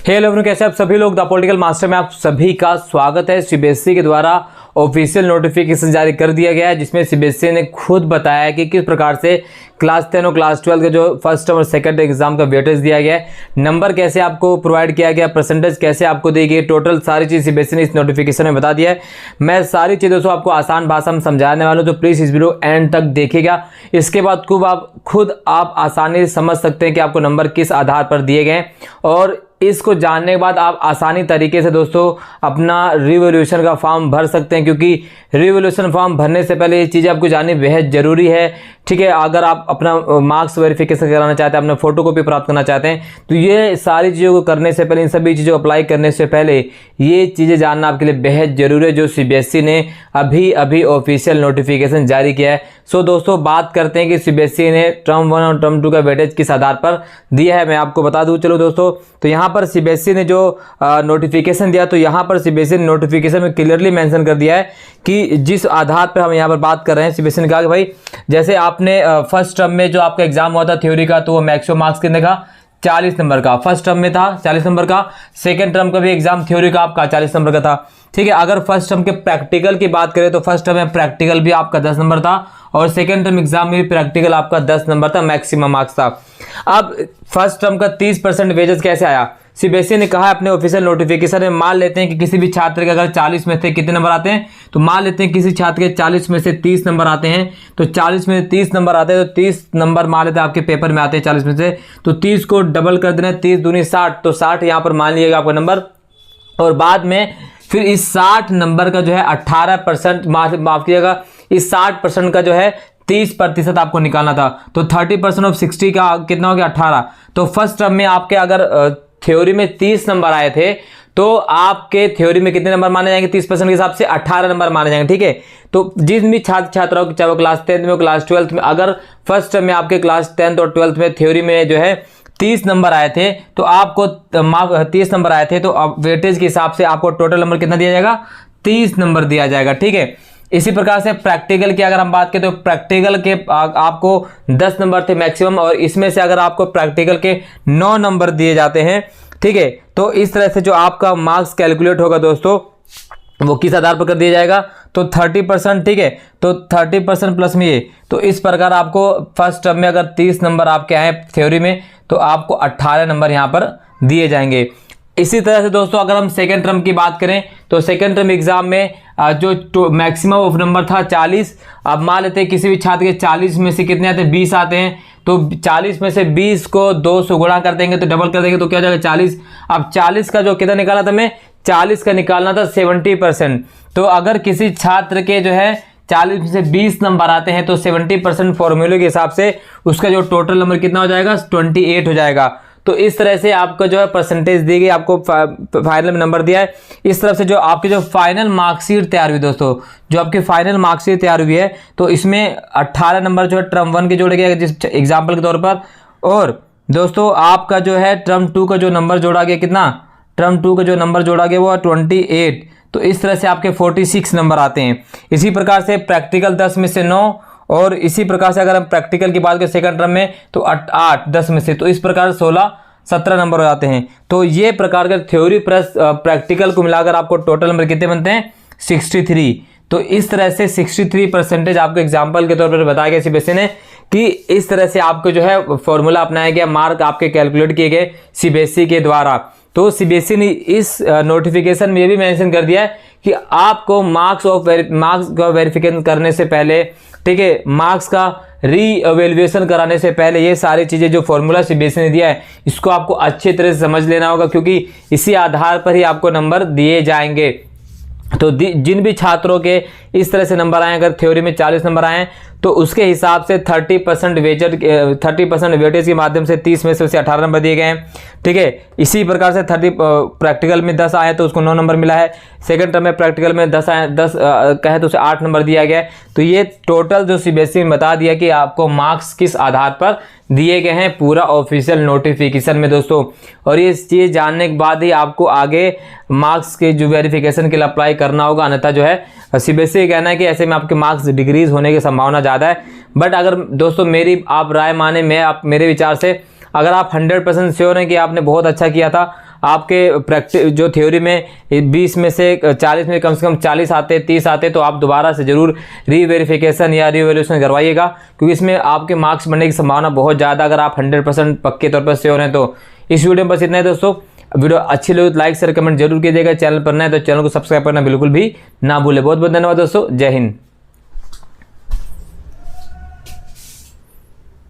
Hello everyone, कैसे आप सभी लोग। द पॉलिटिकल मास्टर में आप सभी का स्वागत है। सीबीएसई के द्वारा ऑफिशियल नोटिफिकेशन जारी कर दिया गया है, जिसमें सीबीएसई ने खुद बताया है कि किस प्रकार से क्लास 10 और क्लास 12 के जो फर्स्ट टर्म और सेकंड एग्जाम का वेटेज दिया गया है, नंबर कैसे आपको प्रोवाइड किया गया, परसेंटेज कैसे आपको दी गई, टोटल सारी चीज़ सीबीएसई ने इस नोटिफिकेशन में बता दिया है। मैं सारी चीज़ों को आपको आसान भाषा में समझाने वाला हूँ, तो प्लीज़ इस वीडियो एंड तक देखिएगा। इसके बाद खुद आप आसानी से समझ सकते हैं कि आपको नंबर किस आधार पर दिए गए, और इसको जानने के बाद आप आसानी तरीके से दोस्तों अपना रिवोल्यूशन का फॉर्म भर सकते हैं, क्योंकि रिवोल्यूशन फॉर्म भरने से पहले ये चीज़ें आपको जाननी बेहद ज़रूरी है। ठीक है, अगर आप अपना मार्क्स वेरिफिकेशन कराना चाहते हैं, अपना फोटोकॉपी प्राप्त करना चाहते हैं, तो ये सारी चीज़ों को करने से पहले, इन सभी चीज़ों को अप्लाई करने से पहले ये चीज़ें जानना आपके लिए बेहद ज़रूरी है, जो सीबीएसई ने अभी ऑफिशियल नोटिफिकेशन जारी किया है। सो दोस्तों, बात करते हैं कि सीबीएसई ने टर्म 1 और टर्म 2 का वेटेज किस आधार पर दिया है, मैं आपको बता दूं। चलो दोस्तों, तो यहाँ पर सीबीएसई ने जो नोटिफिकेशन दिया, तो यहाँ पर सीबीएसई ने नोटिफिकेशन में क्लियरली मेंशन कर दिया है कि जिस आधार पर हम यहाँ पर बात कर रहे हैं। सीबीएसई ने कहा कि भाई, जैसे आपने फर्स्ट टर्म में जो आपका एग्जाम हुआ था थ्योरी का, तो वो मैक्सिमम मार्क्स कितने का, 40 नंबर का फर्स्ट टर्म में था, 40 नंबर का। सेकंड टर्म का भी एग्जाम थ्योरी का आपका 40 नंबर का था। ठीक है, अगर फर्स्ट टर्म के प्रैक्टिकल की बात करें, तो फर्स्ट टर्म में प्रैक्टिकल भी आपका 10 नंबर था, और सेकंड टर्म एग्जाम में भी प्रैक्टिकल आपका 10 नंबर था, मैक्सिमम मार्क्स था। अब फर्स्ट टर्म का 30% वेजेस कैसे आया, सीबीएसई ने कहा है अपने ऑफिशियल नोटिफिकेशन में। मान लेते हैं कि किसी भी छात्र के अगर 40 में से कितने नंबर आते हैं, तो मान लेते हैं किसी छात्र के 40 में से 30 नंबर आते हैं, तो 40 में से 30 नंबर आते हैं, तो 30 नंबर मान लेते हैं आपके पेपर में आते हैं 40 में से, तो 30 को डबल कर देना, 30 दूनी 60, तो 60 यहाँ पर मान लीजिएगा आपका नंबर। और बाद में फिर इस 60 नंबर का जो है 18% माफ कीजिएगा, इस 60% का जो है 30% आपको निकालना था, तो 30% ऑफ 60 का कितना हो गया, 18। तो फर्स्ट टर्म में आपके अगर थ्योरी में 30 नंबर आए थे, तो आपके थ्योरी में कितने नंबर माने जाएंगे, 30% के हिसाब से 18 नंबर माने जाएंगे। ठीक है, तो जिन भी छात्राओं को, चाहे वो क्लास 10 में हो, क्लास 12 में, अगर फर्स्ट टर्म में आपके क्लास 10 और 12 में थ्योरी में जो है 30 नंबर आए थे, तो आपको 30 नंबर आए थे, तो अब वेटेज के हिसाब से आपको टोटल नंबर कितना दिया जाएगा, 30 नंबर दिया जाएगा। ठीक है, इसी प्रकार से प्रैक्टिकल की अगर हम बात करें, तो प्रैक्टिकल के आपको 10 नंबर थे मैक्सिमम, और इसमें से अगर आपको प्रैक्टिकल के 9 नंबर दिए जाते हैं, ठीक है, तो इस तरह से जो आपका मार्क्स कैलकुलेट होगा दोस्तों, वो किस आधार पर कर दिया जाएगा, तो 30%। ठीक है, तो 30% प्लस में ये, तो इस प्रकार आपको फर्स्ट टर्म में अगर 30 नंबर आपके आए थ्योरी में, तो आपको 18 नंबर यहाँ पर दिए जाएंगे। इसी तरह से दोस्तों, अगर हम सेकेंड टर्म की बात करें, तो सेकेंड टर्म एग्जाम में जो मैक्सिमम ऑफ नंबर था 40। अब मान लेते हैं किसी भी छात्र के 40 में से कितने आते हैं, 20 आते हैं, तो 40 में से 20 को 2 से गुणा कर देंगे, तो डबल कर देंगे, तो क्या हो जाएगा 40। अब 40 का जो कितना निकाला था, मैं 40 का निकालना था 70%। तो अगर किसी छात्र के जो है 40 में से 20 नंबर आते हैं, तो 70% फॉर्मूले के हिसाब से उसका जो टोटल नंबर कितना हो जाएगा, 28 हो जाएगा। तो इस तरह से आपको जो है परसेंटेज दी गई, आपको फाइनल में नंबर दिया है। इस तरफ से जो आपकी जो फाइनल मार्कशीट तैयार हुई दोस्तों, जो आपकी फाइनल मार्कशीट तैयार हुई है, तो इसमें 18 नंबर जो है टर्म 1 के जोड़े गए जिस एग्जाम्पल के तौर पर, और दोस्तों आपका जो है टर्म 2 का जो नंबर जोड़ा गया, कितना, टर्म 2 का जो नंबर जोड़ा गया वो है 28। तो इस तरह से आपके 46 नंबर आते हैं। इसी प्रकार से प्रैक्टिकल 10 में से 9, और इसी प्रकार से अगर हम प्रैक्टिकल की बात करें सेकंड टर्म में, तो 8 10 में से, तो इस प्रकार 16 17 नंबर हो जाते हैं। तो ये प्रकार के थ्योरी प्लस प्रैक्टिकल को मिलाकर आपको टोटल नंबर कितने बनते हैं, 63। तो इस तरह से 63% आपको एग्जाम्पल के तौर पर बताया गया सीबीएसई ने, कि इस तरह से आपको जो है फॉर्मूला अपनाया गया, मार्क आपके कैलकुलेट किए गए सीबीएसई के द्वारा। तो सीबीएसई ने इस नोटिफिकेशन में ये भी मेंशन कर दिया है कि आपको मार्क्स का वेरिफिकेशन करने से पहले, ठीक है, मार्क्स का री-एवेल्युएशन कराने से पहले, ये सारी चीज़ें जो फॉर्मूला सीबीएसई ने दिया है, इसको आपको अच्छी तरह से समझ लेना होगा, क्योंकि इसी आधार पर ही आपको नंबर दिए जाएंगे। तो जिन भी छात्रों के इस तरह से नंबर आए, अगर थ्योरी में 40 नंबर आए, तो उसके हिसाब से 30% वेटेज के माध्यम से 30 में से उसे 18 नंबर दिए गए हैं। ठीक है, इसी प्रकार से 30 प्रैक्टिकल में 10 आए तो उसको 9 नंबर मिला है। सेकंड टर्म में प्रैक्टिकल में 10 आए, 10 कहे तो उसे 8 नंबर दिया गया है। तो ये टोटल जो सीबीएसई ने बता दिया कि आपको मार्क्स किस आधार पर दिए गए हैं पूरा ऑफिशियल नोटिफिकेशन में दोस्तों। और ये चीज़ जानने के बाद ही आपको आगे मार्क्स के जो वेरिफिकेशन के लिए अप्लाई करना होगा, अन्यथा जो है सीबीएसई कहना है कि ऐसे में आपके मार्क्स डिक्रीज होने की संभावना ज़्यादा है। बट अगर दोस्तों मेरी आप राय माने, मेरे विचार से अगर आप 100% श्योर हैं कि आपने बहुत अच्छा किया था, आपके प्रैक्टिस जो थ्योरी में 20 में से 40 में कम से कम 40 आते 30 आते तो आप दोबारा से ज़रूर रीवेरिफिकेशन या रीवैल्यूएशन करवाइएगा, क्योंकि इसमें आपके मार्क्स बनने की संभावना बहुत ज़्यादा, अगर आप 100% पक्के तौर पर श्योर हैं। तो इस वीडियो में बस इतना है दोस्तों। वीडियो अच्छी लगे तो लाइक शेयर कमेंट जरूर कीजिएगा। चैनल पर नए तो चैनल को सब्सक्राइब करना बिल्कुल भी ना भूले। बहुत बहुत धन्यवाद दोस्तों। जय हिंद।